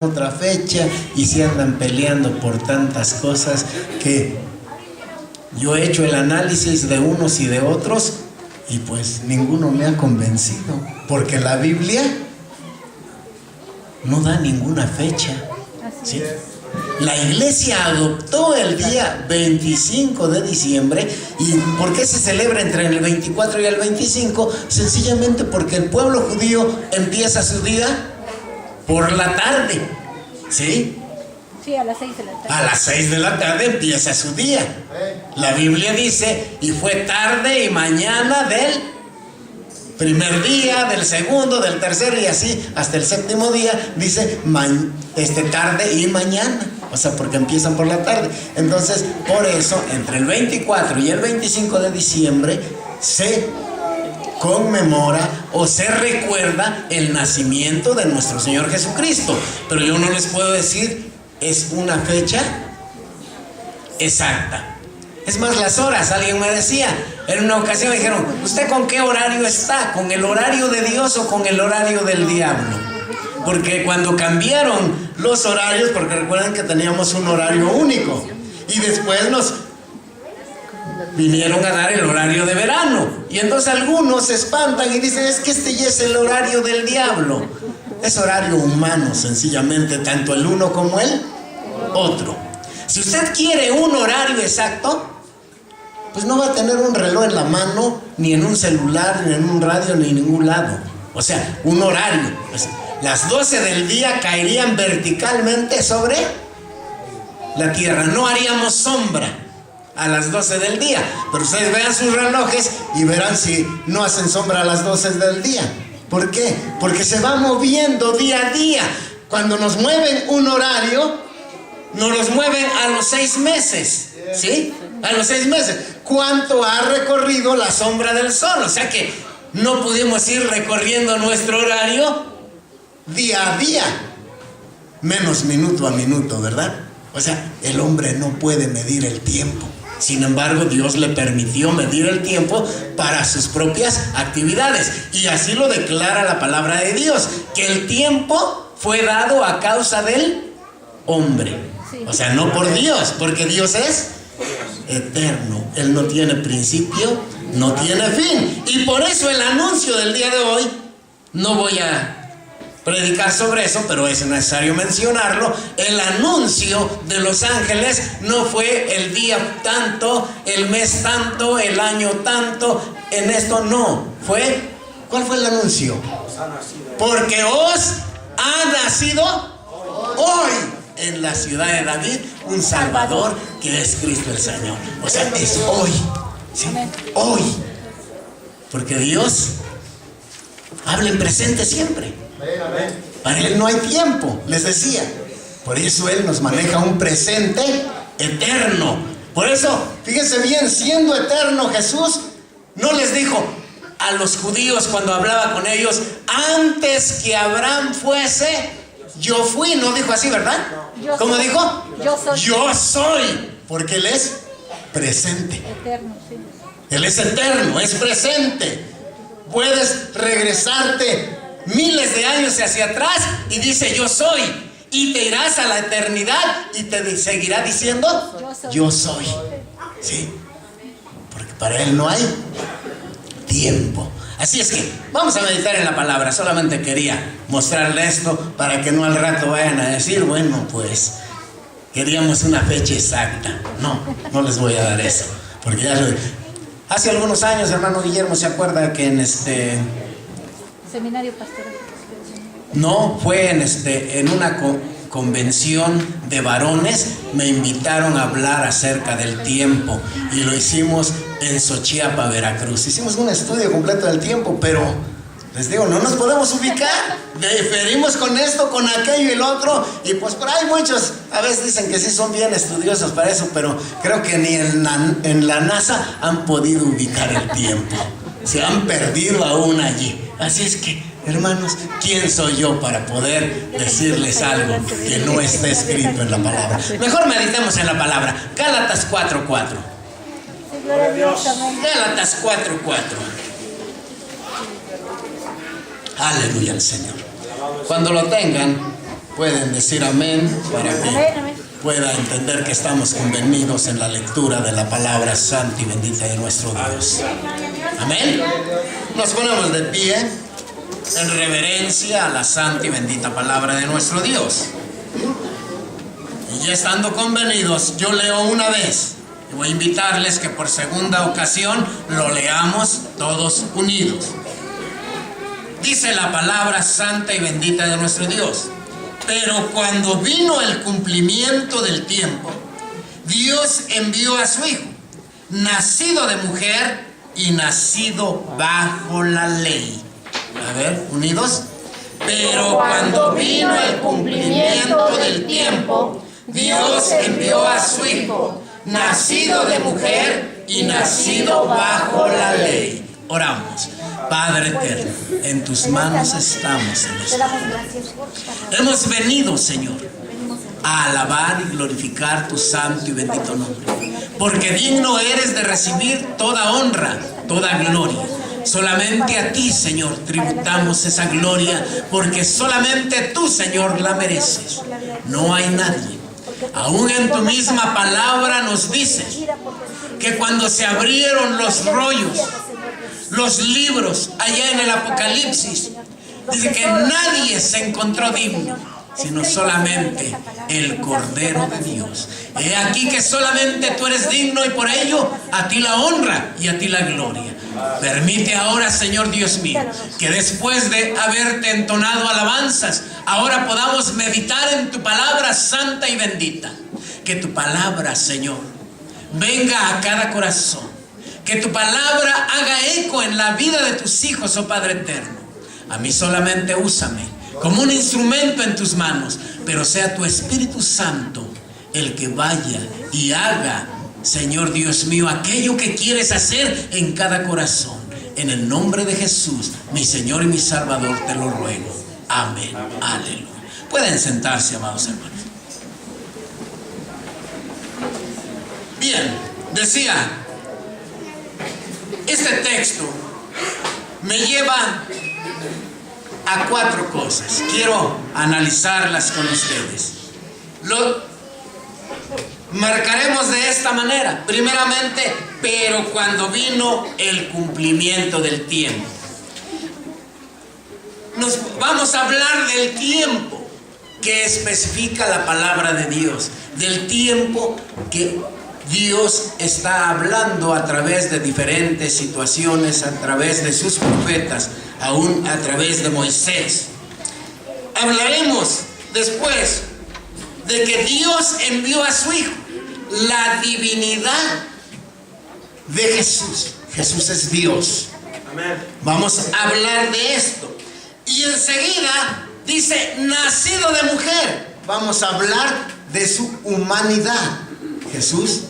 otra fecha y se andan peleando por tantas cosas que yo he hecho el análisis de unos y de otros y pues ninguno me ha convencido, porque la Biblia no da ninguna fecha, ¿sí? La iglesia adoptó el día 25 de diciembre. ¿Y por qué se celebra entre el 24 y el 25? Sencillamente porque el pueblo judío empieza su día por la tarde, ¿sí? Sí, a las 6 de la tarde. A las 6 de la tarde empieza su día. La Biblia dice, y fue tarde y mañana del primer día, del segundo, del tercero y así hasta el séptimo día, dice tarde y mañana. O sea, porque empiezan por la tarde. Entonces, por eso, entre el 24 y el 25 de diciembre se conmemora o se recuerda el nacimiento de nuestro Señor Jesucristo. Pero yo no les puedo decir, es una fecha exacta. Es más, las horas, alguien me decía, en una ocasión me dijeron, ¿usted con qué horario está? ¿Con el horario de Dios o con el horario del diablo? Porque cuando cambiaron los horarios, porque recuerden que teníamos un horario único, y después nos vinieron a dar el horario de verano, y entonces algunos se espantan y dicen, es que este ya es el horario del diablo. Es horario humano, sencillamente, tanto el uno como el otro. Si usted quiere un horario exacto, pues no va a tener un reloj en la mano, ni en un celular, ni en un radio, ni en ningún lado. O sea, un horario. Pues, las 12 del día caerían verticalmente sobre la tierra. No haríamos sombra a las 12 del día. Pero ustedes vean sus relojes y verán si no hacen sombra a las 12 del día. ¿Por qué? Porque se va moviendo día a día. Cuando nos mueven un horario, nos los mueven a los 6 meses. ¿Sí? A los 6 meses. ¿Cuánto ha recorrido la sombra del sol? O sea que no pudimos ir recorriendo nuestro horario día a día, menos minuto a minuto, ¿verdad? O sea, el hombre no puede medir el tiempo. Sin embargo, Dios le permitió medir el tiempo para sus propias actividades. Y así lo declara la palabra de Dios, que el tiempo fue dado a causa del hombre. O sea, no por Dios, porque Dios es eterno. Él no tiene principio, no tiene fin. Y por eso el anuncio del día de hoy, no voy a predicar sobre eso, pero es necesario mencionarlo. El anuncio de los ángeles no fue el día tanto, el mes tanto, el año tanto, en esto no. Fue, ¿cuál fue el anuncio? Porque os ha nacido hoy en la ciudad de David un Salvador, que es Cristo el Señor. O sea, es hoy, ¿sí? Hoy. Porque Dios habla en presente siempre. Para Él no hay tiempo, les decía. Por eso Él nos maneja un presente eterno. Por eso, fíjense bien, siendo eterno Jesús, no les dijo a los judíos cuando hablaba con ellos, antes que Abraham fuese, yo fui. No dijo así, ¿verdad? ¿Cómo dijo? Yo soy. Porque Él es presente. Eterno, sí. Él es eterno, es presente. Puedes regresarte miles de años hacia atrás y dice yo soy, y te irás a la eternidad y te seguirá diciendo yo soy. ¿Sí? Porque para Él no hay tiempo. Así es que vamos a meditar en la palabra. Solamente quería mostrarle esto para que no al rato vayan a decir, bueno, pues queríamos una fecha exacta. No les voy a dar eso, porque ya hace algunos años, hermano Guillermo, ¿se acuerda que en Seminario pastoral? No, fue en una convención de varones, me invitaron a hablar acerca del tiempo y lo hicimos en Xochiapa, Veracruz. Hicimos un estudio completo del tiempo, pero les digo, no nos podemos ubicar. Diferimos con esto, con aquello y el otro, y pues por ahí muchos a veces dicen que sí son bien estudiosos para eso, pero creo que ni en la NASA han podido ubicar el tiempo. Se han perdido aún allí. Así es que, hermanos, ¿quién soy yo para poder decirles algo que no está escrito en la palabra? Mejor meditemos en la palabra. Gálatas 4:4. Gálatas 4:4. Aleluya al Señor. Cuando lo tengan, Pueden decir amén para que Amén. pueda entender que estamos convenidos en la lectura de la palabra santa y bendita de nuestro Dios. Amén. Nos ponemos de pie en reverencia a la santa y bendita palabra de nuestro Dios. Y ya estando convenidos, yo leo una vez. Y voy a invitarles que por segunda ocasión lo leamos todos unidos. Dice la palabra santa y bendita de nuestro Dios: pero cuando vino el cumplimiento del tiempo, Dios envió a su Hijo, nacido de mujer y nacido bajo la ley. A ver, unidos. Pero cuando vino el cumplimiento del tiempo, Dios envió a su Hijo, nacido de mujer y nacido bajo la ley. Oramos. Padre eterno, en tus manos estamos en Te damos gracias por tu palabra. Hemos venido, Señor, a alabar y glorificar tu santo y bendito nombre, porque digno eres de recibir toda honra, toda gloria. Solamente a ti, Señor, tributamos esa gloria, porque solamente tú, Señor, la mereces. No hay nadie. Aún en tu misma palabra nos dices que cuando se abrieron los rollos, los libros allá en el Apocalipsis, dice que nadie se encontró digno, sino solamente el Cordero de Dios. He aquí que solamente tú eres digno, y por ello a ti la honra y a ti la gloria. Permite ahora, Señor Dios mío, que después de haberte entonado alabanzas, ahora podamos meditar en tu palabra santa y bendita. Que tu palabra, Señor, venga a cada corazón. Que tu palabra haga eco en la vida de tus hijos, oh Padre eterno. A mí solamente úsame como un instrumento en tus manos, pero sea tu Espíritu Santo el que vaya y haga, Señor Dios mío, aquello que quieres hacer en cada corazón. En el nombre de Jesús, mi Señor y mi Salvador, te lo ruego. Amén. Aleluya. Pueden sentarse, amados hermanos. Bien, decía, este texto me lleva a 4 cosas. Quiero analizarlas con ustedes. Lo marcaremos de esta manera. Primeramente, pero cuando vino el cumplimiento del tiempo. Nos vamos a hablar del tiempo que especifica la palabra de Dios. Del tiempo que Dios está hablando a través de diferentes situaciones, a través de sus profetas, aún a través de Moisés. Hablaremos después de que Dios envió a su Hijo, la divinidad de Jesús. Jesús es Dios. Amén. Vamos a hablar de esto. Y enseguida dice, nacido de mujer. Vamos a hablar de su humanidad. Jesús,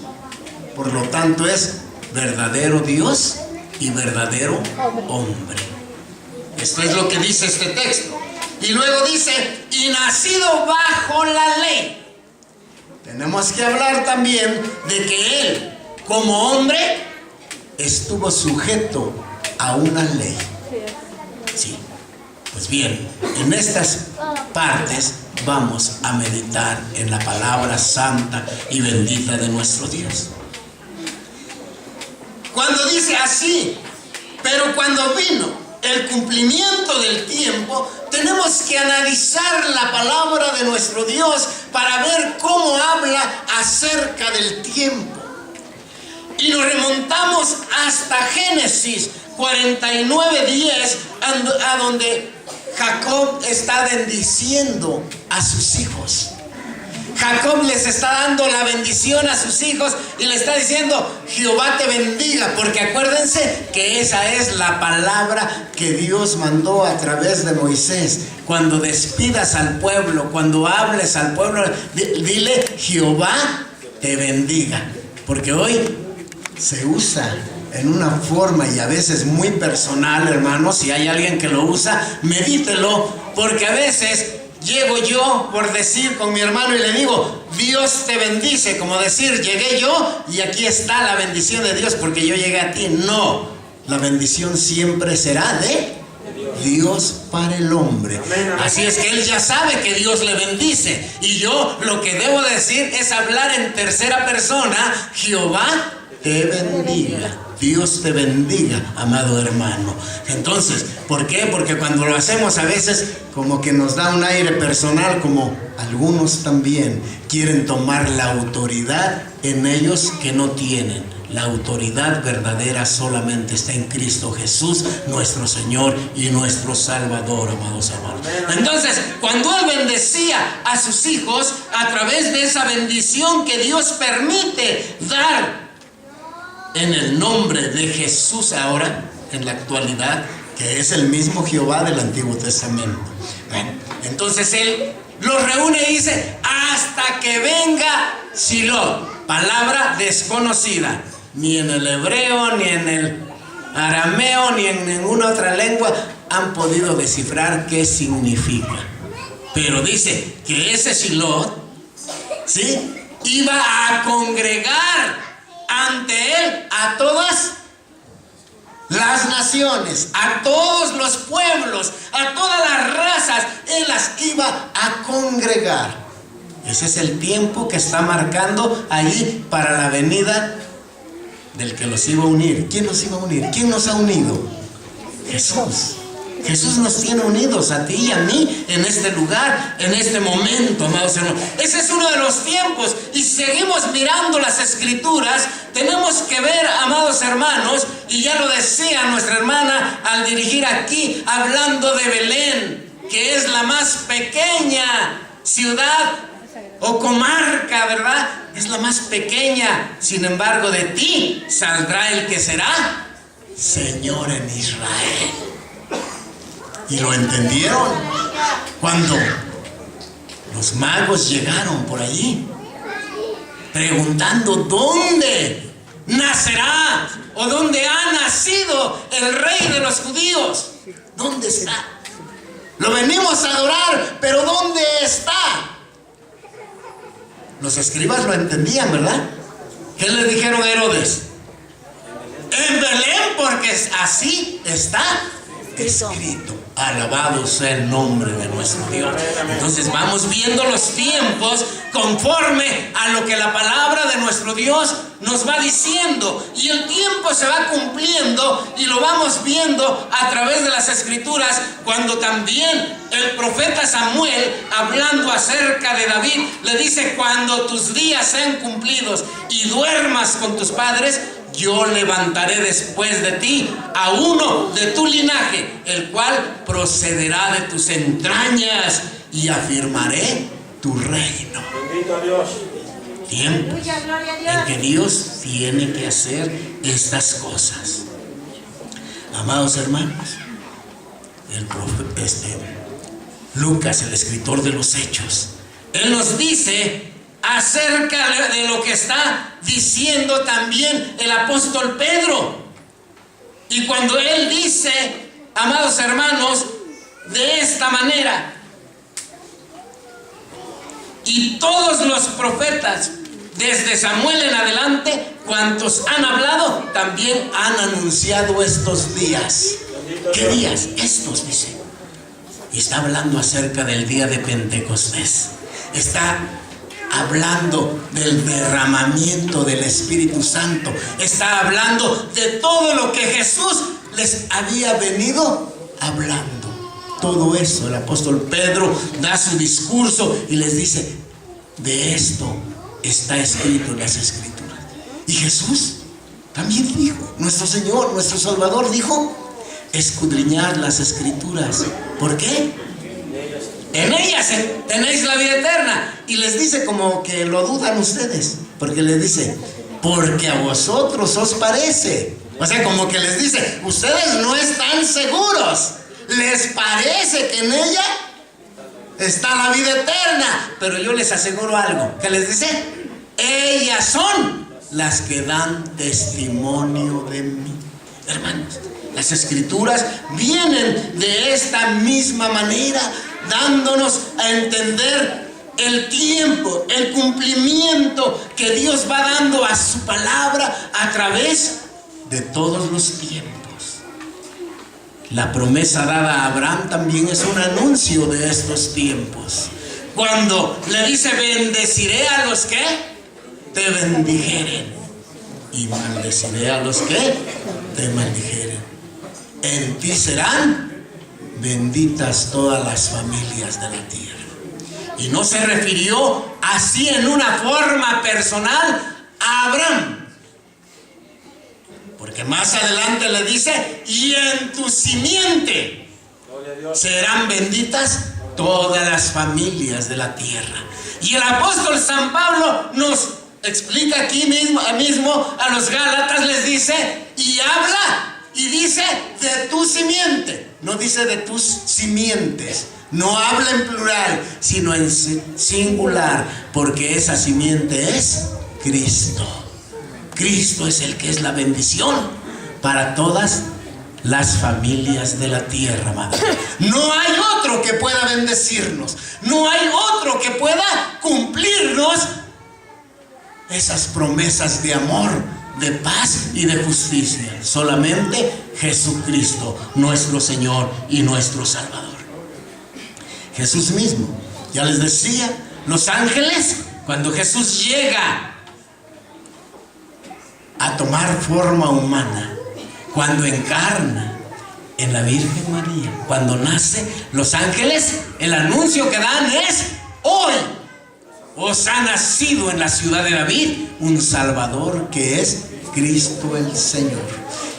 por lo tanto, es verdadero Dios y verdadero hombre. Esto es lo que dice este texto. Y luego dice, y nacido bajo la ley. Tenemos que hablar también de que Él, como hombre, estuvo sujeto a una ley. Sí. Pues bien, en estas partes vamos a meditar en la palabra santa y bendita de nuestro Dios. Cuando dice así, pero cuando vino el cumplimiento del tiempo, tenemos que analizar la palabra de nuestro Dios para ver cómo habla acerca del tiempo. Y nos remontamos hasta Génesis 49:10, a donde Jacob está bendiciendo a sus hijos. Jacob les está dando la bendición a sus hijos y le está diciendo, Jehová te bendiga, porque acuérdense que esa es la palabra que Dios mandó a través de Moisés. Cuando despidas al pueblo, cuando hables al pueblo, dile, Jehová te bendiga, porque hoy se usa en una forma y a veces muy personal, hermanos. Si hay alguien que lo usa, medítelo, porque a veces llego yo por decir con mi hermano y le digo, Dios te bendice, como decir, llegué yo y aquí está la bendición de Dios porque yo llegué a ti. No, la bendición siempre será de Dios para el hombre. Así es que él ya sabe que Dios le bendice. Y yo lo que debo decir es hablar en tercera persona: Jehová te bendiga. Dios te bendiga, amado hermano. Entonces, ¿por qué? Porque cuando lo hacemos a veces como que nos da un aire personal, como algunos también quieren tomar la autoridad en ellos que no tienen. La autoridad verdadera solamente está en Cristo Jesús, nuestro Señor y nuestro Salvador, amados hermanos. Entonces, cuando Él bendecía a sus hijos, a través de esa bendición que Dios permite dar en el nombre de Jesús ahora, en la actualidad, que es el mismo Jehová del Antiguo Testamento. Bueno, entonces Él los reúne y dice: hasta que venga Shiloh, palabra desconocida. Ni en el hebreo, ni en el arameo, ni en ninguna otra lengua han podido descifrar qué significa. Pero dice que ese Shiloh, ¿sí?, iba a congregar ante él a todas las naciones, a todos los pueblos, a todas las razas. Él las iba a congregar. Ese es el tiempo que está marcando ahí para la venida del que los iba a unir. ¿Quién los iba a unir? ¿Quién nos ha unido? Jesús. Jesús nos tiene unidos a ti y a mí en este lugar, en este momento, amados hermanos. Ese es uno de los tiempos. Y seguimos mirando las Escrituras. Tenemos que ver, amados hermanos, y ya lo decía nuestra hermana al dirigir aquí, hablando de Belén, que es la más pequeña ciudad o comarca, ¿verdad? Es la más pequeña. Sin embargo, de ti saldrá el que será Señor en Israel. Y lo entendieron cuando los magos llegaron por allí preguntando: ¿dónde nacerá o dónde ha nacido el Rey de los judíos? ¿Dónde está? Lo venimos a adorar, pero ¿dónde está? Los escribas lo entendían, ¿verdad? ¿Qué le dijeron a Herodes? En Belén, porque así está escrito. Alabado sea el nombre de nuestro Dios. Entonces vamos viendo los tiempos conforme a lo que la palabra de nuestro Dios nos va diciendo. Y el tiempo se va cumpliendo y lo vamos viendo a través de las Escrituras, cuando también el profeta Samuel, hablando acerca de David, le dice: cuando tus días sean cumplidos y duermas con tus padres, yo levantaré después de ti a uno de tu linaje, el cual procederá de tus entrañas, y afirmaré tu reino. Bendito a Dios. Tiempo en que Dios tiene que hacer estas cosas. Amados hermanos, Lucas, el escritor de los Hechos, él nos dice acerca de lo que está diciendo también el apóstol Pedro. Y cuando él dice, amados hermanos, de esta manera: y todos los profetas, desde Samuel en adelante, cuantos han hablado, también han anunciado estos días. ¿Qué días? Estos, dice. Y está hablando acerca del día de Pentecostés. Está hablando del derramamiento del Espíritu Santo. Está hablando de todo lo que Jesús les había venido hablando. Todo eso, el apóstol Pedro da su discurso y les dice: de esto está escrito en las Escrituras. Y Jesús también dijo, nuestro Señor, nuestro Salvador dijo: escudriñad las Escrituras. ¿Por qué? En ellas tenéis la vida eterna. Y les dice como que lo dudan ustedes, porque les dice: porque a vosotros os parece. O sea, como que les dice: ustedes no están seguros. Les parece que en ella está la vida eterna, pero yo les aseguro algo. ¿Qué les dice? Ellas son las que dan testimonio de mí. Hermanos, las Escrituras vienen de esta misma manera, dándonos a entender el tiempo, el cumplimiento que Dios va dando a su palabra a través de todos los tiempos. La promesa dada a Abraham también es un anuncio de estos tiempos. Cuando le dice, bendeciré a los que te bendijeren y maldeciré a los que te maldijeren. En ti serán benditas todas las familias de la tierra. Y no se refirió así en una forma personal a Abraham, porque más adelante le dice, y en tu simiente serán benditas todas las familias de la tierra. Y el apóstol San Pablo nos explica aquí mismo a los Gálatas, les dice, y habla y dice de tu simiente, no dice de tus simientes, no habla en plural, sino en singular, porque esa simiente es Cristo. Cristo es el que es la bendición para todas las familias de la tierra, madre. No hay otro que pueda bendecirnos, no hay otro que pueda cumplirnos esas promesas de amor, de paz y de justicia. Solamente Jesucristo, nuestro Señor y nuestro Salvador. Jesús mismo, ya les decía, los ángeles, cuando Jesús llega a tomar forma humana, cuando encarna en la Virgen María, cuando nace, los ángeles, el anuncio que dan es: hoy os ha nacido en la ciudad de David un Salvador, que es Cristo el Señor.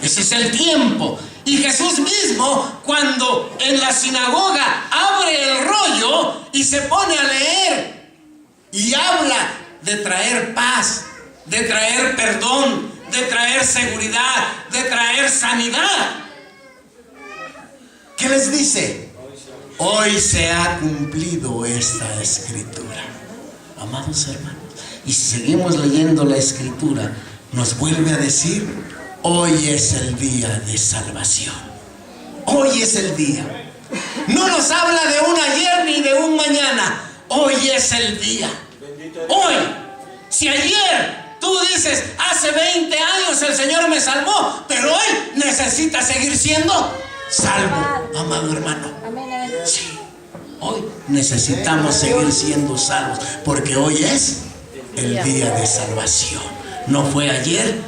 Ese es el tiempo. Y Jesús mismo, cuando en la sinagoga abre el rollo y se pone a leer y habla de traer paz, de traer perdón, de traer seguridad, de traer sanidad, ¿qué les dice? Hoy se ha cumplido esta escritura. Amados hermanos, y si seguimos leyendo la escritura, nos vuelve a decir: hoy es el día de salvación. Hoy es el día. No nos habla de un ayer ni de un mañana. Hoy es el día. Hoy. Si ayer tú dices, hace 20 años el Señor me salvó, pero hoy necesitas seguir siendo salvo, amado hermano. Sí. Hoy necesitamos seguir siendo salvos, porque hoy es el día de salvación. No fue ayer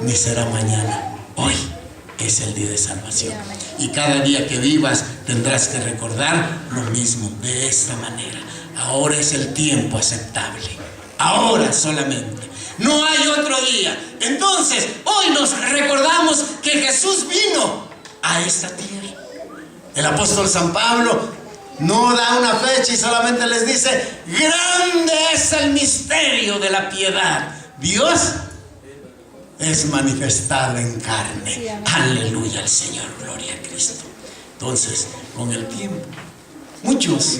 ni será mañana. Hoy es el día de salvación. Y cada día que vivas tendrás que recordar lo mismo, de esta manera. Ahora es el tiempo aceptable. Ahora solamente. No hay otro día. Entonces, hoy nos recordamos que Jesús vino a esta tierra. El apóstol San Pablo no da una fecha y solamente les dice: grande es el misterio de la piedad. Dios es manifestado en carne. Sí, aleluya al Señor, gloria a Cristo. Entonces, con el tiempo, muchos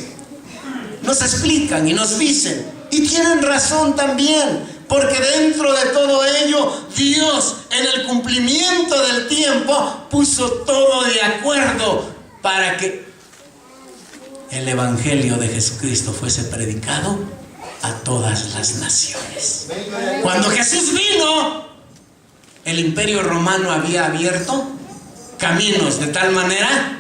nos explican y nos dicen, y tienen razón también, porque dentro de todo ello, Dios, en el cumplimiento del tiempo, puso todo de acuerdo para que el Evangelio de Jesucristo fuese predicado a todas las naciones. Cuando Jesús vino, el Imperio Romano había abierto caminos de tal manera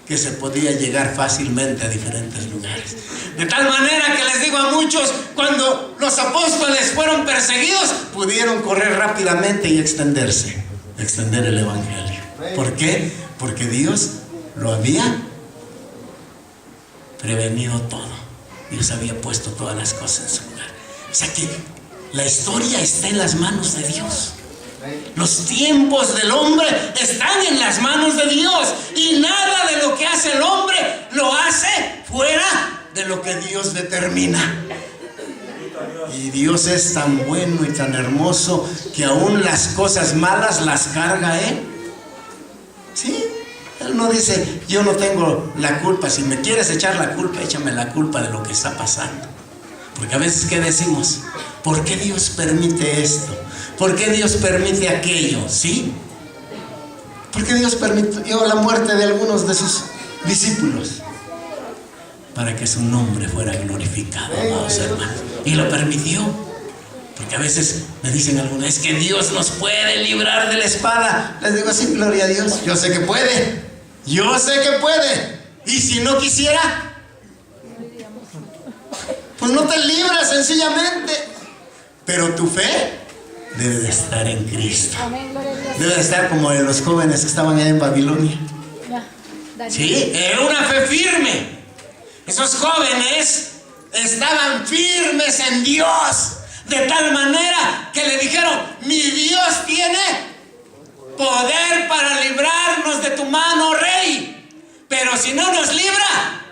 que se podía llegar fácilmente a diferentes lugares. De tal manera que les digo a muchos, cuando los apóstoles fueron perseguidos, pudieron correr rápidamente y extender el Evangelio. ¿Por qué? Porque Dios lo había prevenido todo. Dios había puesto todas las cosas en su lugar. O sea que la historia está en las manos de Dios. Los tiempos del hombre están en las manos de Dios, y nada de lo que hace el hombre lo hace fuera de lo que Dios determina. Y Dios es tan bueno y tan hermoso que aún las cosas malas las carga Él. ¿Sí? Él no dice: yo no tengo la culpa. Si me quieres echar la culpa, échame la culpa de lo que está pasando. Porque a veces, ¿qué decimos? ¿Por qué Dios permite esto? ¿Por qué Dios permite aquello? ¿Sí? ¿Por qué Dios permitió la muerte de algunos de sus discípulos? Para que su nombre fuera glorificado, amados hermanos. Y lo permitió. Porque a veces me dicen algunos: es que Dios nos puede librar de la espada. Les digo: sí, gloria a Dios. Yo sé que puede. Yo sé que puede. Y si no quisiera, pues no te libras sencillamente. Pero tu fe debe de estar en Cristo. Amén, gloria a Dios. Debe de estar como de los jóvenes que estaban allá en Babilonia. Ya, Daniel. Sí, era una fe firme. Esos jóvenes estaban firmes en Dios, de tal manera que le dijeron: mi Dios tiene poder para librarnos de tu mano, rey. Pero si no nos libra,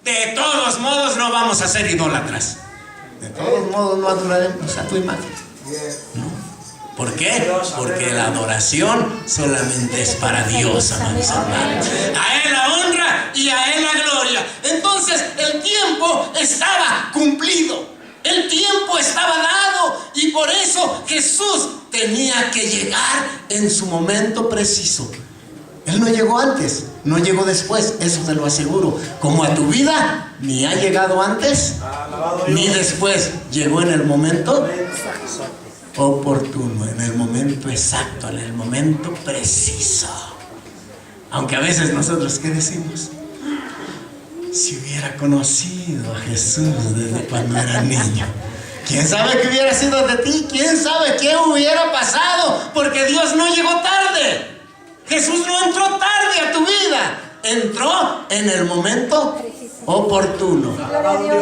de todos modos no vamos a ser idólatras. De todos modos no adoraremos a tu imagen. ¿No? ¿Por qué? Porque la adoración solamente es para Dios, amados hermanos. A Él la honra y a Él la gloria. Entonces el tiempo estaba cumplido. El tiempo estaba dado. Y por eso Jesús tenía que llegar en su momento preciso. Él no llegó antes, no llegó después, eso te lo aseguro. Como a tu vida, ni ha llegado antes, ni después. Llegó en el momento oportuno, en el momento exacto, en el momento preciso. Aunque a veces nosotros, ¿qué decimos? Si hubiera conocido a Jesús desde cuando era niño, ¿quién sabe qué hubiera sido de ti? ¿Quién sabe qué hubiera pasado? Porque Dios no llegó tarde. Jesús no entró tarde a tu vida. Entró en el momento oportuno.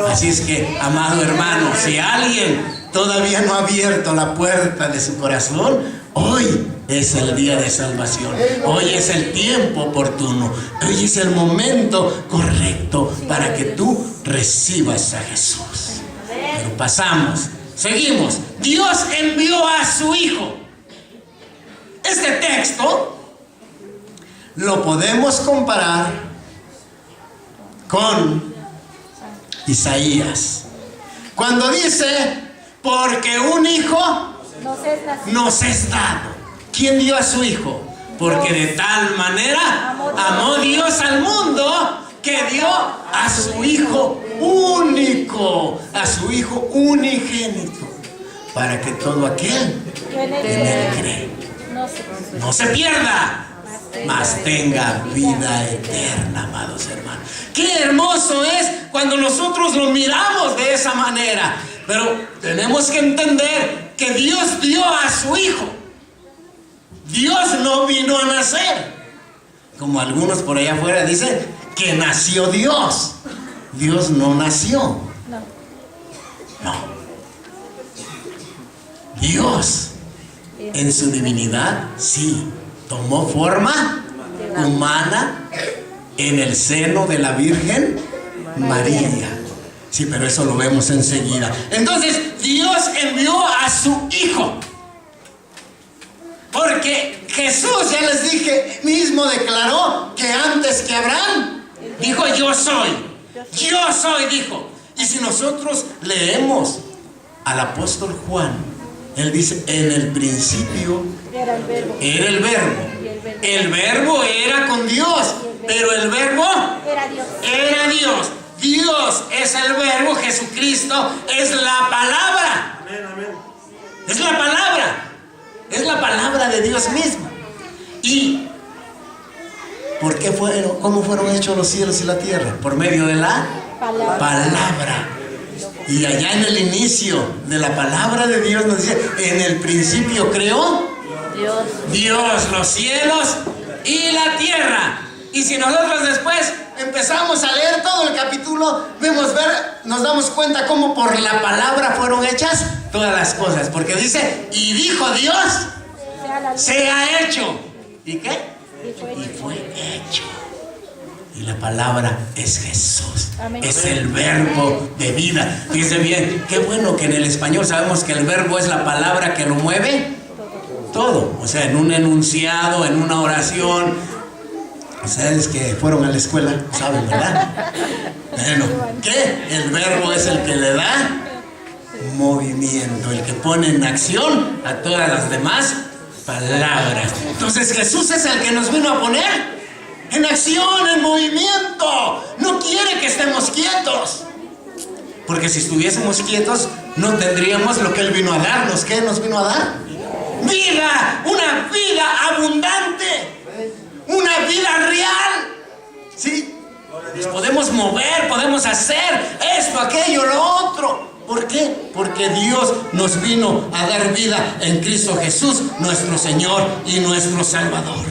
Así es que, amado hermano, si alguien todavía no ha abierto la puerta de su corazón, hoy es el día de salvación. Hoy es el tiempo oportuno. Hoy es el momento correcto para que tú recibas a Jesús. Pero pasamos, seguimos. Dios envió a su Hijo. Este texto lo podemos comparar con Isaías, cuando dice: porque un hijo nos es dado. ¿Quién dio a su hijo? Porque de tal manera amó Dios al mundo, que dio a su Hijo único, a su Hijo unigénito, para que todo aquel que en Él cree no se pierda, mas tenga vida eterna, amados hermanos. Qué hermoso es cuando nosotros lo miramos de esa manera. Pero tenemos que entender que Dios dio a su Hijo. Dios no vino a nacer, como algunos por allá afuera dicen que nació Dios. Dios no nació. No. Dios en su divinidad sí tomó forma humana en el seno de la Virgen María. Sí, pero eso lo vemos enseguida. Entonces Dios envió a su Hijo, porque Jesús, ya les dije, mismo declaró que antes que Abraham dijo: yo soy, dijo. Y si nosotros leemos al apóstol Juan, él dice: en el principio era el verbo. El verbo era con Dios, pero el verbo era Dios. Dios es el verbo, Jesucristo es la palabra. Es la palabra. Es la palabra de Dios mismo. ¿Y por qué cómo fueron hechos los cielos y la tierra? Por medio de la palabra. Y allá en el inicio de la palabra de Dios nos dice: en el principio creó Dios los cielos y la tierra. Y si nosotros después empezamos a leer todo el capítulo, nos damos cuenta cómo por la palabra fueron hechas todas las cosas. Porque dice: y dijo Dios, sea hecho. ¿Y qué? Y fue hecho. Y la palabra es Jesús. Es el verbo de vida. Fíjense bien, qué bueno que en el español sabemos que el verbo es la palabra que lo mueve todo. O sea, en un enunciado, en una oración. Ustedes que fueron a la escuela saben, ¿verdad? Bueno, ¿qué? El verbo es el que le da movimiento, el que pone en acción a todas las demás palabras. Entonces Jesús es el que nos vino a poner en acción, en movimiento. No quiere que estemos quietos, porque si estuviésemos quietos no tendríamos lo que Él vino a darnos. ¿Qué nos vino a dar? Vida, una vida abundante, una vida real. ¿Sí? Nos podemos mover, podemos hacer esto, aquello, lo otro. ¿Por qué? Porque Dios nos vino a dar vida en Cristo Jesús, nuestro Señor y nuestro Salvador.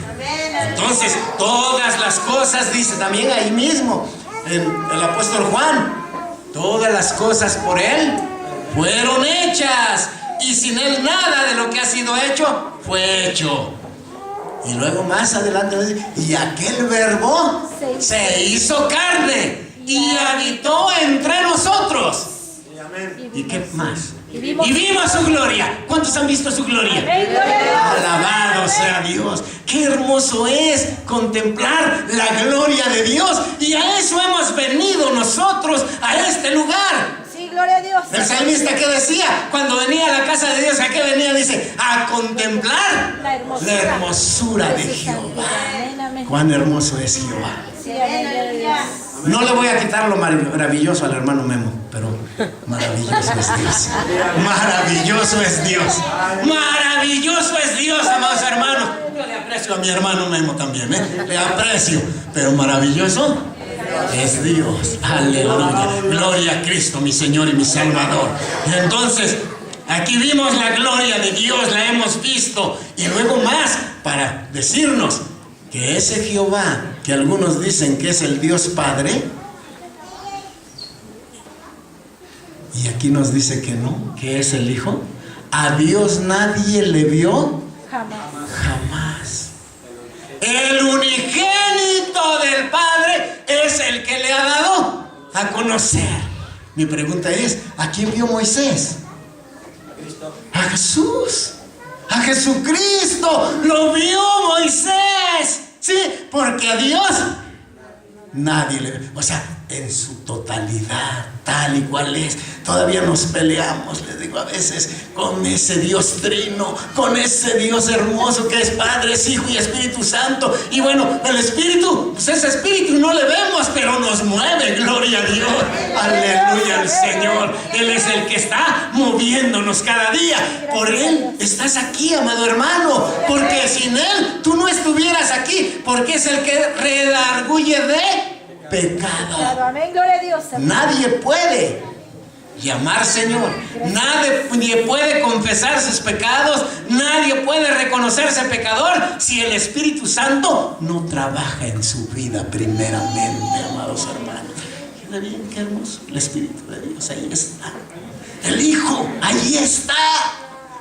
Entonces, todas las cosas, dice también ahí mismo el apóstol Juan, todas las cosas por Él fueron hechas, y sin Él nada de lo que ha sido hecho fue hecho. Y luego más adelante dice, y aquel verbo se hizo carne y habitó entre nosotros. ¿Y qué más? Y vimos su gloria. ¿Cuántos han visto su gloria? Alabado sea Dios. Qué hermoso es contemplar la gloria de Dios. Y a eso hemos venido nosotros a este lugar. Sí, gloria a Dios. El salmista, ¿qué decía? Cuando venía a la casa de Dios, ¿a qué venía? Dice, a contemplar la hermosura de Jehová. Cuán hermoso es Jehová. Sí, aleluya. No le voy a quitar lo maravilloso al hermano Memo, pero maravilloso es Dios. Maravilloso es Dios. Maravilloso es Dios, amados hermanos. Yo le aprecio a mi hermano Memo también, le aprecio, pero maravilloso es Dios. Aleluya. Gloria a Cristo, mi Señor y mi Salvador. Y entonces, aquí vimos la gloria de Dios, la hemos visto. Y luego más, para decirnos que ese Jehová, que algunos dicen que es el Dios Padre, y aquí nos dice que no, que es el Hijo. A Dios nadie le vio jamás. El unigénito del Padre es el que le ha dado a conocer. Mi pregunta es, ¿a quién vio Moisés? A Jesús. A Jesucristo lo vio Moisés. Sí, porque a Dios nadie le ve. O sea, en su totalidad, tal y cual es. Todavía nos peleamos, les digo a veces, con ese Dios trino, con ese Dios hermoso que es Padre, es Hijo y Espíritu Santo. Y bueno, el Espíritu, pues ese Espíritu no le vemos, pero nos mueve, gloria a Dios. Aleluya al Señor. Él es el que está moviéndonos cada día. Por Él estás aquí, amado hermano, porque sin Él tú no estuvieras aquí, porque es el que redarguye de pecado. Amén, gloria a Dios. Nadie puede llamar Señor, nadie puede confesar sus pecados, nadie puede reconocerse pecador si el Espíritu Santo no trabaja en su vida primeramente, amados hermanos. Qué bien, qué hermoso. El Espíritu de Dios ahí está. El Hijo ahí está,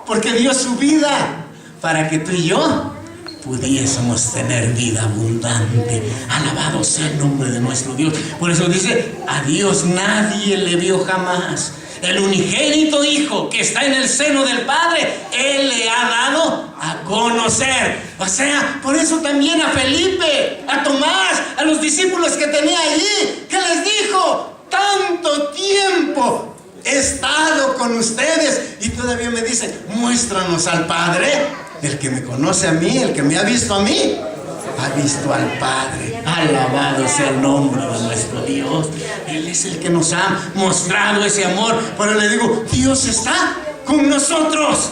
porque dio su vida para que tú y yo pudiésemos tener vida abundante. Alabado sea el nombre de nuestro Dios. Por eso dice, a Dios nadie le vio jamás. El unigénito Hijo que está en el seno del Padre, Él le ha dado a conocer. O sea, por eso también a Felipe, a Tomás, a los discípulos que tenía allí, ¿qué les dijo? Tanto tiempo he estado con ustedes y todavía me dicen, muéstranos al Padre. El que me conoce a mí, el que me ha visto a mí, ha visto al Padre. Alabado sea el nombre de nuestro Dios. Él es el que nos ha mostrado ese amor. Pero le digo, Dios está con nosotros.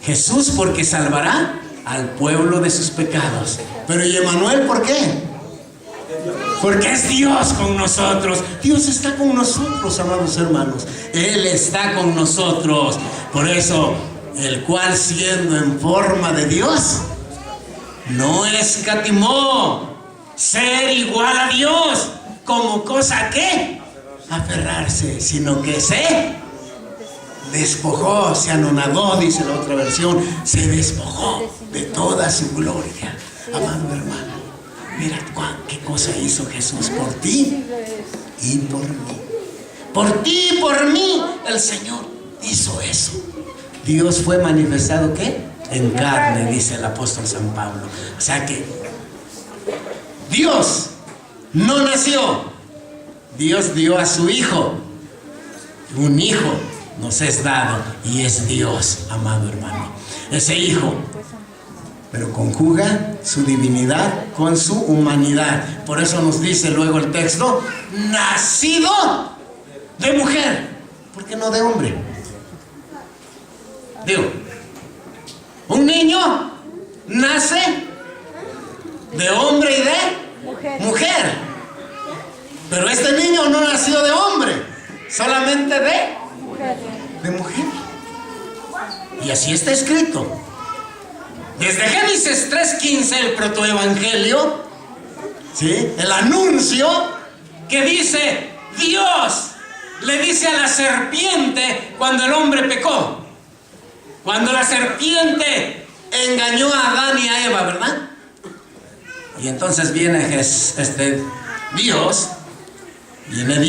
Jesús porque salvará al pueblo de sus pecados. Pero ¿y Emmanuel por qué? Porque es Dios con nosotros. Dios está con nosotros, amados hermanos. Él está con nosotros. Por eso, el cual siendo en forma de Dios, no escatimó ser igual a Dios como cosa que aferrarse, sino que se despojó, se anonadó, dice la otra versión, se despojó de toda su gloria. Amado hermano, mira qué cosa hizo Jesús por ti y por mí. Por ti y por mí, el Señor hizo eso. Dios fue manifestado, ¿qué? En carne, dice el apóstol San Pablo. O sea que Dios no nació. Dios dio a su Hijo. Un Hijo nos es dado y es Dios, amado hermano. Ese Hijo, pero conjuga su divinidad con su humanidad. Por eso nos dice luego el texto, nacido de mujer. ¿Por qué no de hombre? Digo, un niño nace de hombre y de mujer. Pero este niño no nació de hombre, solamente de mujer. Y así está escrito. Desde Génesis 3:15, el protoevangelio, ¿sí? El anuncio que dice, Dios le dice a la serpiente cuando el hombre pecó. Cuando la serpiente engañó a Adán y a Eva, ¿verdad? Y entonces viene Dios y le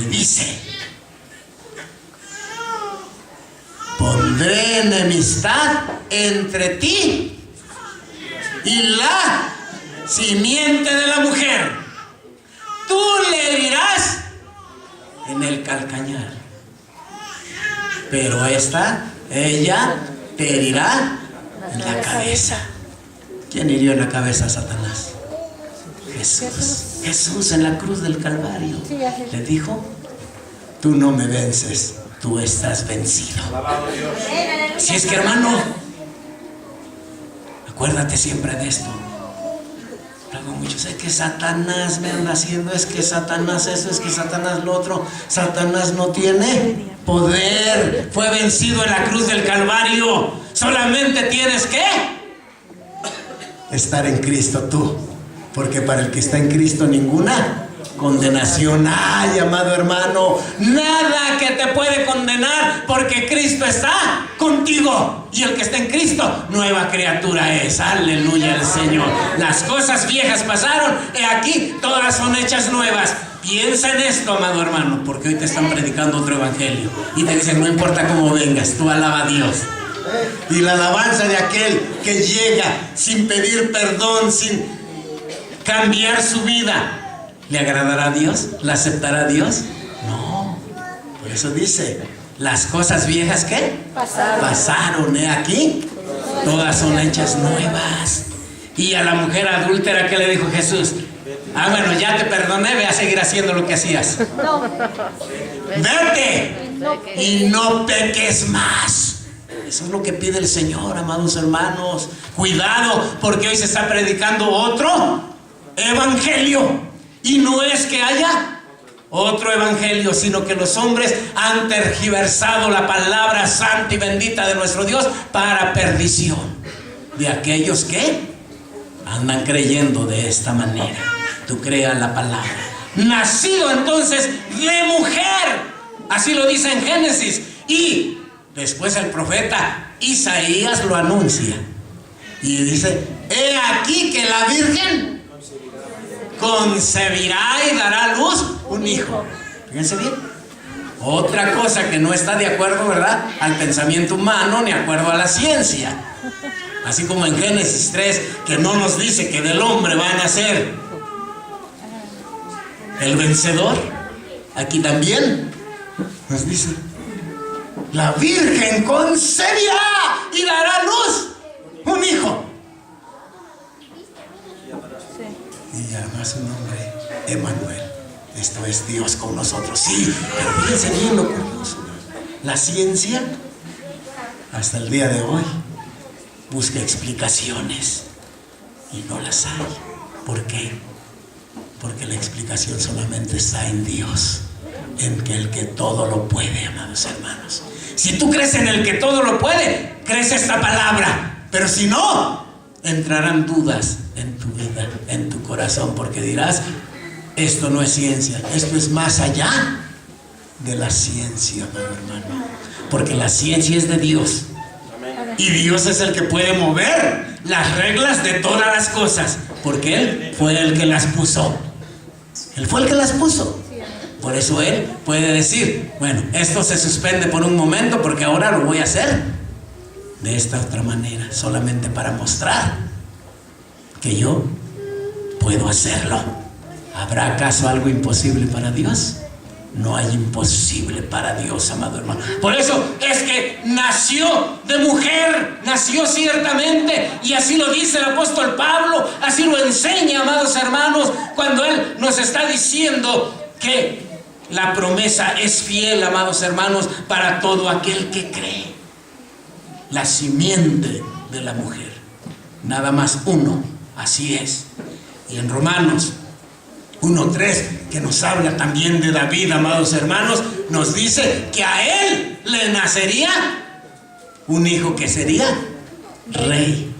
dice, pondré enemistad entre ti y la simiente de la mujer. Tú le herirás en el calcañar, pero ella te herirá en la cabeza. ¿Quién hirió en la cabeza a Satanás? Jesús en la cruz del Calvario. Le dijo, tú no me vences, tú estás vencido. Si es que, hermano, acuérdate siempre de esto. Hago mucho, sé que Satanás me anda haciendo, es que Satanás eso, es que Satanás lo otro. Satanás no tiene poder, fue vencido en la cruz del Calvario. Solamente tienes que estar en Cristo tú, porque para el que está en Cristo ninguna condenación hay, amado hermano. Nada que te puede condenar, porque Cristo está contigo, y el que está en Cristo, nueva criatura es. Aleluya al Señor. Las cosas viejas pasaron, he aquí todas son hechas nuevas. Piensa en esto, amado hermano, porque hoy te están predicando otro evangelio y te dicen, no importa cómo vengas, tú alaba a Dios. Y la alabanza de aquel que llega sin pedir perdón, sin cambiar su vida, ¿le agradará a Dios? ¿La aceptará a Dios? No. Por eso dice, las cosas viejas ¿qué? Pasaron, aquí todas son hechas nuevas. Y a la mujer adúltera, ¿qué le dijo Jesús? Bueno, ya te perdoné, ve a seguir haciendo lo que hacías. No. Vete y no peques más. Eso es lo que pide el Señor, amados hermanos. Cuidado, porque hoy se está predicando otro evangelio. Y no es que haya otro evangelio, sino que los hombres han tergiversado la palabra santa y bendita de nuestro Dios para perdición de aquellos que andan creyendo de esta manera. Tú creas la palabra. Nacido entonces de mujer, así lo dice en Génesis. Y después el profeta Isaías lo anuncia y dice, he aquí que la Virgen concebirá y dará a luz un hijo. Fíjense bien. Otra cosa que no está de acuerdo, ¿verdad?, al pensamiento humano ni de acuerdo a la ciencia. Así como en Génesis 3, que no nos dice que del hombre va a nacer el vencedor, aquí también nos dice, la Virgen concebirá y dará a luz un hijo. Y llama su nombre Emmanuel. Esto es Dios con nosotros. Sí, pero fíjense bien lo curioso. La ciencia, hasta el día de hoy, busca explicaciones y no las hay. ¿Por qué? Porque la explicación solamente está en Dios, en que el que todo lo puede, amados hermanos. Si tú crees en el que todo lo puede, crees esta palabra. Pero si no, entrarán dudas en tu vida, en tu corazón, porque dirás, esto no es ciencia, esto es más allá de la ciencia, amado hermano. Porque la ciencia es de Dios. Y Dios es el que puede mover las reglas de todas las cosas, porque Él fue el que las puso. Él fue el que las puso. Por eso Él puede decir, bueno, esto se suspende por un momento porque ahora lo voy a hacer de esta otra manera, solamente para mostrar que yo puedo hacerlo. ¿Habrá acaso algo imposible para Dios? No hay imposible para Dios, amado hermano. Por eso es que nació de mujer, nació ciertamente, y así lo dice el apóstol Pablo, así lo enseña, amados hermanos, cuando él nos está diciendo que la promesa es fiel, amados hermanos, para todo aquel que cree. La simiente de la mujer. nada más uno, así es. Y en Romanos 1:3, que nos habla también de David, amados hermanos, nos dice que a él le nacería un hijo que sería rey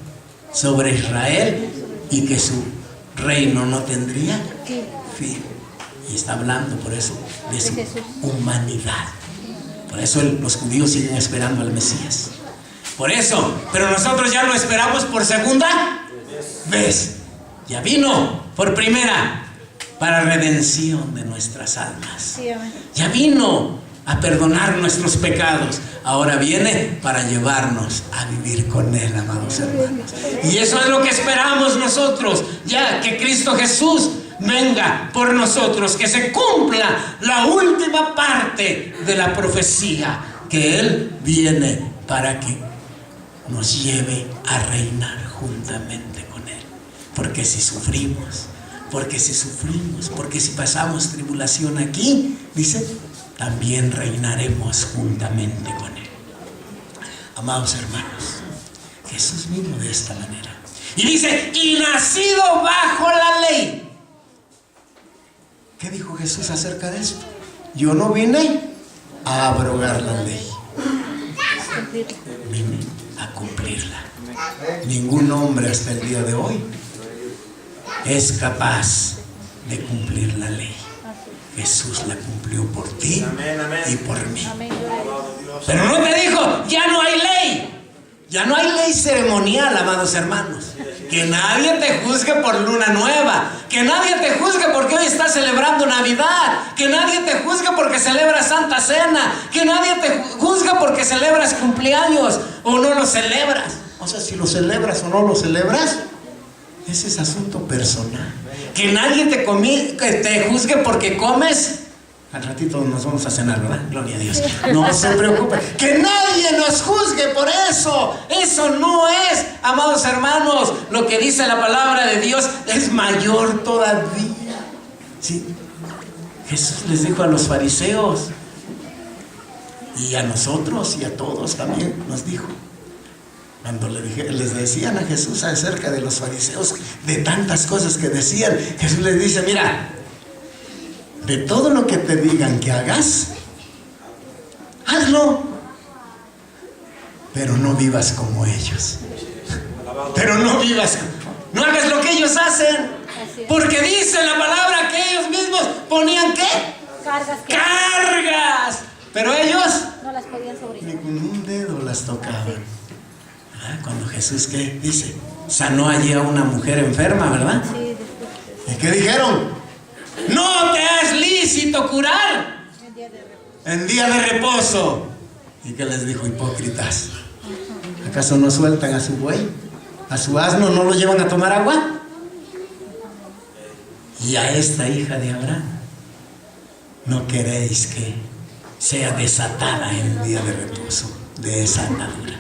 sobre Israel y que su reino no tendría fin. Y está hablando por eso de su humanidad. Por eso los judíos siguen esperando al Mesías. Por eso, pero nosotros ya lo esperamos por segunda vez. Ya vino por primera para redención de nuestras almas. Ya vino a perdonar nuestros pecados. Ahora viene para llevarnos a vivir con Él, amados hermanos. Y eso es lo que esperamos nosotros, ya que Cristo Jesús venga por nosotros, que se cumpla la última parte de la profecía, que Él viene para que nos lleve a reinar juntamente con Él. Porque si sufrimos, porque si pasamos tribulación aquí, dice, también reinaremos juntamente con Él. Amados hermanos, Jesús vino de esta manera. Y dice, y nacido bajo la ley. ¿Qué dijo Jesús acerca de esto? Yo no vine a abrogar la ley, vine a cumplirla. Ningún hombre hasta el día de hoy es capaz de cumplir la ley. Jesús la cumplió por ti y por mí. Pero no te dijo, ya no hay ley. Ya no hay ley ceremonial, amados hermanos. Que nadie te juzgue por luna nueva. Que nadie te juzgue porque hoy estás celebrando Navidad. Que nadie te juzgue porque celebras Santa Cena. Que nadie te juzgue porque celebras cumpleaños o no lo celebras. O sea, si lo celebras o no lo celebras, ese es asunto personal. Que nadie te juzgue porque comes. Al ratito nos vamos a cenar, ¿verdad? Gloria a Dios. No se preocupe. Que nadie nos juzgue por eso. Eso no es, amados hermanos, lo que dice la palabra de Dios es mayor todavía. ¿Sí? Jesús les dijo a los fariseos y a nosotros y a todos también nos dijo. Cuando les decían a Jesús acerca de los fariseos, de tantas cosas que decían, Jesús les dice, mira, de todo lo que te digan que hagas, hazlo, pero no vivas como ellos. Pero no hagas lo que ellos hacen, porque dice la palabra que ellos mismos ponían ¿qué? Cargas, pero ellos no las podían sobrellevar. Ni con un dedo las tocaban. Cuando Jesús, ¿qué dice? Sanó allí a una mujer enferma, ¿verdad? Sí, ¿y qué dijeron? No te es lícito curar en día de reposo. ¿Y qué les dijo? Hipócritas. ¿Acaso no sueltan a su buey? ¿A su asno no lo llevan a tomar agua? Y a esta hija de Abraham no queréis que sea desatada en el día de reposo de esa atadura.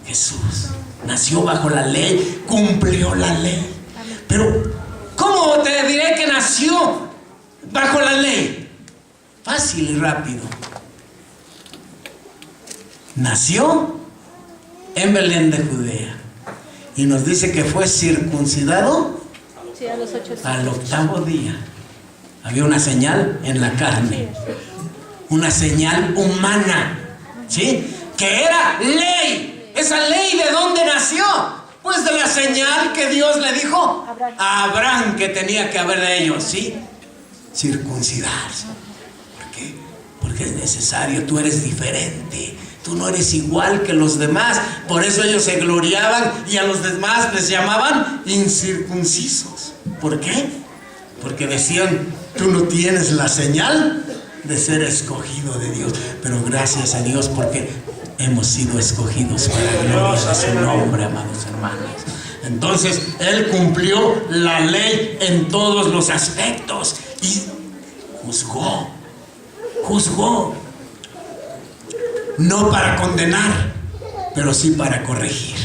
Jesús nació bajo la ley, cumplió la ley. Pero ¿cómo te diré que nació bajo la ley? Fácil y rápido. Nació en Belén de Judea y nos dice que fue circuncidado al 8º día. Había una señal en la carne, una señal humana, ¿sí? Que era ley. ¿Esa ley de dónde nació? Pues de la señal que Dios le dijo a Abraham que tenía que haber de ellos, ¿sí? Circuncidarse. ¿Por qué? Porque es necesario, tú eres diferente. Tú no eres igual que los demás. Por eso ellos se gloriaban y a los demás les llamaban incircuncisos. ¿Por qué? Porque decían, tú no tienes la señal de ser escogido de Dios. Pero gracias a Dios porque hemos sido escogidos para la gloria de su nombre, amados hermanos. Entonces, Él cumplió la ley en todos los aspectos y juzgó. No para condenar, pero sí para corregir.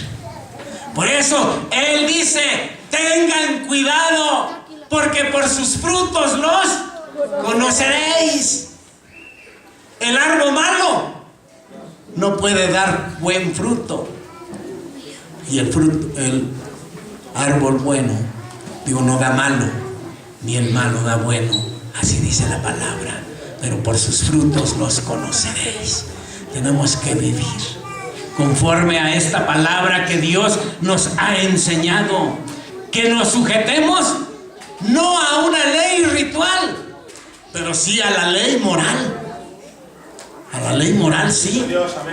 Por eso, Él dice, tengan cuidado, porque por sus frutos los conoceréis. El árbol malo no puede dar buen fruto Y el árbol bueno, no da malo, ni el malo da bueno. Así dice la palabra. Pero por sus frutos los conoceréis. Tenemos que vivir conforme a esta palabra que Dios nos ha enseñado. Que nos sujetemos no a una ley ritual, pero sí a la ley moral. A la ley moral, sí.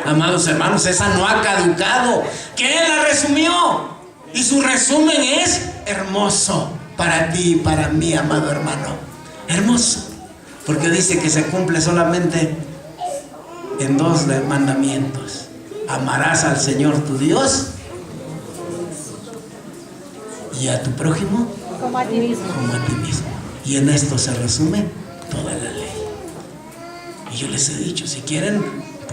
Amados hermanos, esa no ha caducado. Que Él la resumió. Y su resumen es hermoso para ti y para mí, amado hermano. Hermoso. Porque dice que se cumple solamente en 2 mandamientos. Amarás al Señor tu Dios y a tu prójimo como a ti mismo. Como a ti mismo. Y en esto se resume toda la ley. Y yo les he dicho, si quieren,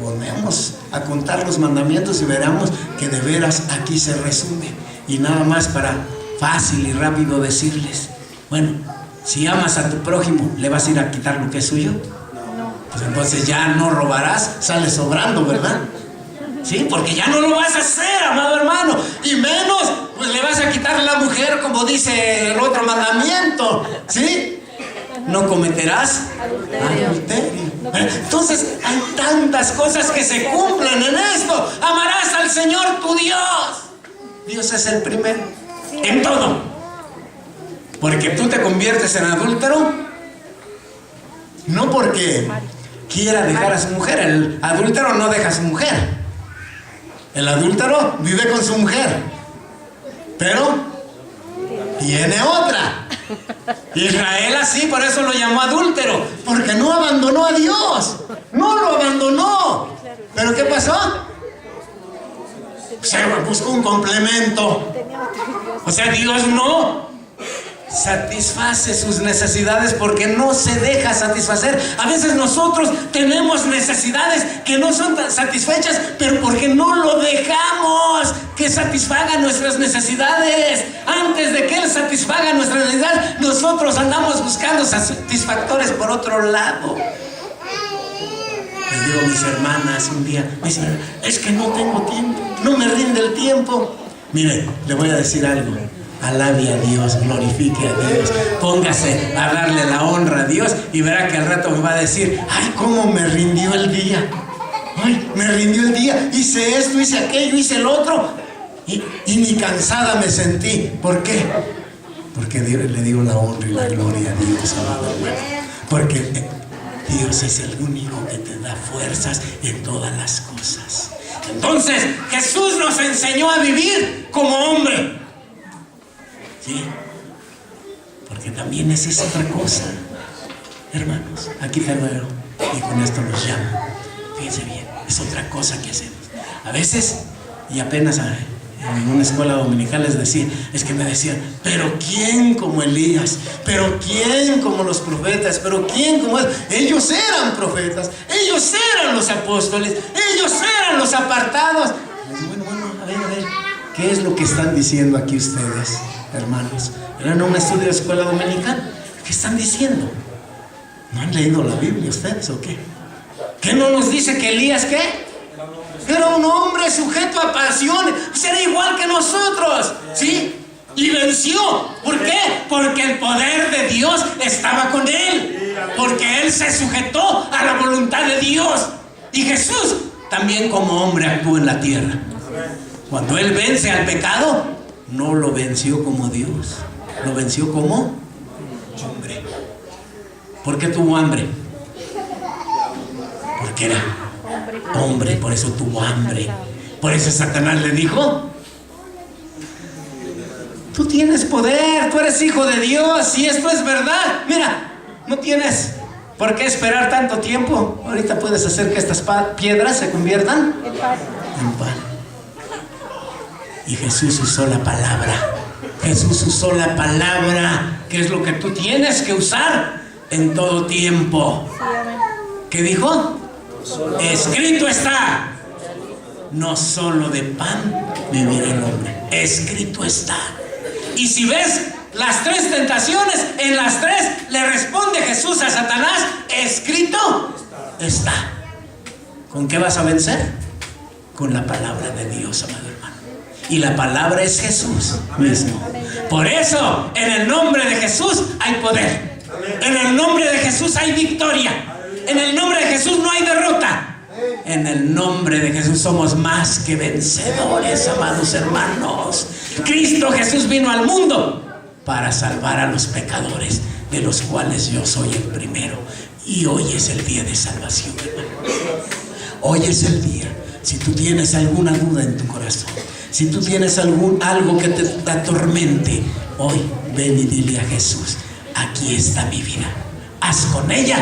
ponemos a contar los mandamientos y veremos que de veras aquí se resume. Y nada más para fácil y rápido decirles, bueno, si amas a tu prójimo, ¿le vas a ir a quitar lo que es suyo? No. Pues entonces ya no robarás, sale sobrando, ¿verdad? Sí, porque ya no lo vas a hacer, amado hermano. Y menos, pues le vas a quitar la mujer, como dice el otro mandamiento. ¿Sí? No cometerás adulterio. Entonces hay tantas cosas que se cumplen en esto. Amarás al Señor tu Dios. Dios es el primero en todo. Porque tú te conviertes en adúltero, no porque quiera dejar a su mujer. El adúltero no deja a su mujer. El adúltero vive con su mujer, pero tiene otra. Israel así, por eso lo llamó adúltero, porque no abandonó a Dios. No lo abandonó. ¿Pero qué pasó? Se buscó un complemento. O sea, Dios no satisface sus necesidades porque no se deja satisfacer. A veces nosotros tenemos necesidades que no son satisfechas, pero porque no lo dejamos que satisfaga nuestras necesidades. Antes de que Él satisfaga nuestras necesidades, nosotros andamos buscando satisfactores por otro lado. Les digo a mis hermanas un día, me dicen, es que no tengo tiempo, no me rinde el tiempo. Mire, le voy a decir algo. Alabe a Dios, glorifique a Dios, póngase a darle la honra a Dios y verá que al rato me va a decir, ay, cómo me rindió el día. Ay, me rindió el día, hice esto, hice aquello, hice el otro y ni cansada me sentí. ¿Por qué? Porque le digo la honra y la gloria a Dios, amado hermano. Porque Dios es el único que te da fuerzas en todas las cosas. Entonces Jesús nos enseñó a vivir como hombre. Sí, porque también esa es otra cosa, hermanos. Aquí te veo y con esto los llamo. Fíjense bien, es otra cosa que hacemos. A veces, y apenas en una escuela dominical les decía, es que me decían, pero ¿quién como Elías? ¿Pero quién como los profetas? ¿Pero quién como él? Ellos eran profetas, ellos eran los apóstoles, ellos eran los apartados. Bueno, a ver, ¿qué es lo que están diciendo aquí ustedes, hermanos? ¿Eran un estudio de escuela dominical? ¿Qué están diciendo? ¿No han leído la Biblia ustedes o qué? ¿Qué no nos dice que Elías qué? Era un hombre sujeto a pasiones, era igual que nosotros, ¿sí? Y venció. ¿Por qué? Porque el poder de Dios estaba con él, porque él se sujetó a la voluntad de Dios. Y Jesús también como hombre actuó en la tierra. Cuando él vence al pecado, no lo venció como Dios, lo venció como hombre. ¿Por qué tuvo hambre? Porque era hombre, por eso tuvo hambre. Por eso Satanás le dijo, tú tienes poder, tú eres hijo de Dios, y esto es verdad. Mira, no tienes por qué esperar tanto tiempo. Ahorita puedes hacer que estas piedras se conviertan en pan. Y Jesús usó la palabra. Jesús usó la palabra, que es lo que tú tienes que usar en todo tiempo. ¿Qué dijo? Escrito está, no solo de pan vivirá el hombre. Escrito está. Y si ves las 3 tentaciones, en las 3 le responde Jesús a Satanás, escrito está. ¿Con qué vas a vencer? Con la palabra de Dios, amado hermano. Y la palabra es Jesús mismo. Por eso, en el nombre de Jesús hay poder. En el nombre de Jesús hay victoria. En el nombre de Jesús no hay derrota. En el nombre de Jesús somos más que vencedores, amados hermanos. Cristo Jesús vino al mundo para salvar a los pecadores, de los cuales yo soy el primero. Y hoy es el día de salvación, hermano. Hoy es el día. Si tú tienes alguna duda en tu corazón, si tú tienes algo que te atormente, hoy ven y dile a Jesús: aquí está mi vida, haz con ella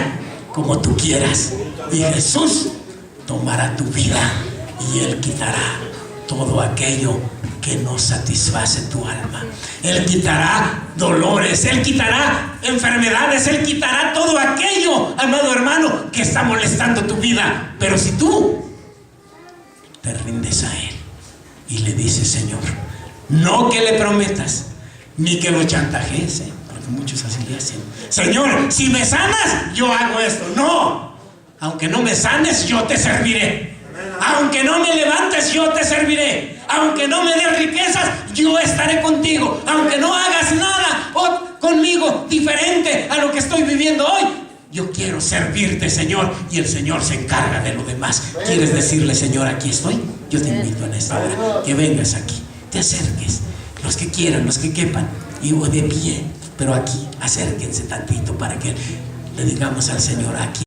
como tú quieras. Y Jesús tomará tu vida y Él quitará todo aquello que no satisface tu alma. Él quitará dolores, Él quitará enfermedades, Él quitará todo aquello, amado hermano, que está molestando tu vida. Pero si tú te rindes a Él y le dices: Señor, no que le prometas, ni que lo chantajees, porque muchos así le hacen: Señor, si me sanas, yo hago esto. No, aunque no me sanes, yo te serviré. Aunque no me levantes, yo te serviré. Aunque no me des riquezas, yo estaré contigo. Aunque no hagas nada conmigo diferente a lo que estoy viviendo hoy, yo quiero servirte, Señor. Y el Señor se encarga de lo demás. ¿Quieres decirle: Señor, aquí estoy? Yo te invito en esta hora que vengas aquí, te acerques, los que quieran, los que quepan, y de pie, pero aquí acérquense tantito para que le digamos al Señor: aquí